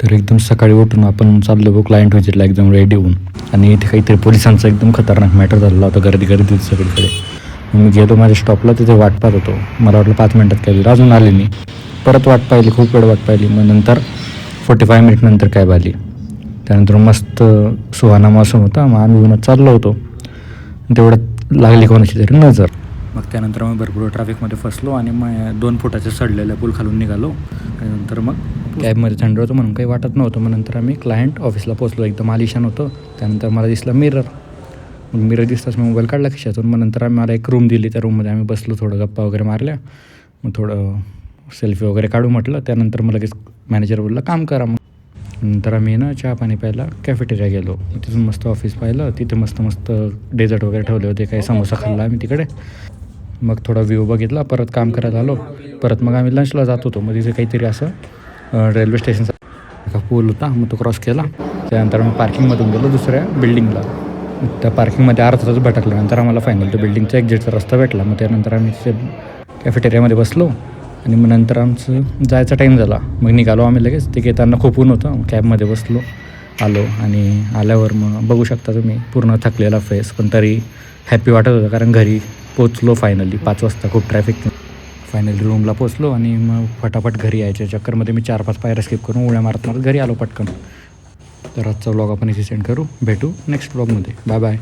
तर एकदम सकाळी उठून आपण चाललो बघ क्लायंट व्हिजिटला एकदम रेडी होऊन. आणि इथे काहीतरी पोलिसांचा एकदम खतरनाक मॅटर झालेला होता, गर्दी होती सगळीकडे. मी गेलो माझ्या स्टॉपला, तिथे वाट पाहत होतो. मला वाटलं 5 मिनटात काय होईल, अजून आली नाही. परत वाट पाहिली, खूप वेळ वाट पाहिली. मग नंतर 45 मिनिट नंतर कॅब आली. त्यानंतर मस्त सुहाना मौसम होता. मग आम्ही उन्हात चाललो होतो. तेवढ्यात लागली कोणाची तरी नजर. मग त्यानंतर आम्ही भरपूर ट्रॅफिकमध्ये फसलो आणि मग 2 फुटाच्या सडलेल्या पूल खालून निघालो. आणि नंतर मग कॅबमध्ये थंड होतं म्हणून काही वाटत नव्हतं. मग नंतर आम्ही क्लायंट ऑफिसला पोचलो. एकदम आलिशान होतं. त्यानंतर मला दिसला मिरर. मग मिरर दिसताच मी मोबाईल काढला खिशातून. मग नंतर मला एक रूम दिली. त्या रूममध्ये आम्ही बसलो, थोडं गप्पा वगैरे मारल्या. मग थोडं सेल्फी वगैरे काढू म्हटलं. त्यानंतर मला लगेच मॅनेजर बोलला काम करा. मग नंतर आम्ही चहा पाणी प्यायला कॅफेटेरिया गेलो. तिथून मस्त ऑफिस पाहिलं. तिथे मस्त डेझर्ट वगैरे ठेवले होते. काही समोसा खाल्ला आम्ही तिकडे. मग थोडा व्ह्यू बघितला. परत काम करायला आलो. परत मग आम्ही लंचला जात होतो. मग तिथे काहीतरी असं रेल्वे स्टेशनचा एका पूल होता. मग तो क्रॉस केला. त्यानंतर आम्ही पार्किंगमधून गेलो दुसऱ्या बिल्डिंगला. त्या पार्किंगमध्ये अर्धा तास भटकल्यानंतर आम्हाला फायनल तो बिल्डिंगचा एक्झिटचा रस्ता भेटला. मग त्यानंतर आम्ही ते कॅफेटेरियामध्ये बसलो. आणि मग नंतर आमचं जायचा टाईम झाला. मग निघालो आम्ही लगेच. ते येताना खूप ऊन होतं. कॅबमध्ये बसलो, आलो. आणि आल्यावर मग बघू शकता तुम्ही पूर्ण थकलेला फेस, पण तरी हॅपी वाटत होतं. कारण घरी पोचलो फायनली 5 वाजता. खूप ट्रॅफिक. फायनली रूमला पोचलो आणि मग फटाफट घरी यायच्या चक्करमध्ये मी 4-5 पायऱ्या स्किप करून उड्या मारत घरी आलो पटकन. तर आजचा व्लॉग आपण इथे सेंड करू. भेटू नेक्स्ट व्लॉगमध्ये. Bye bye.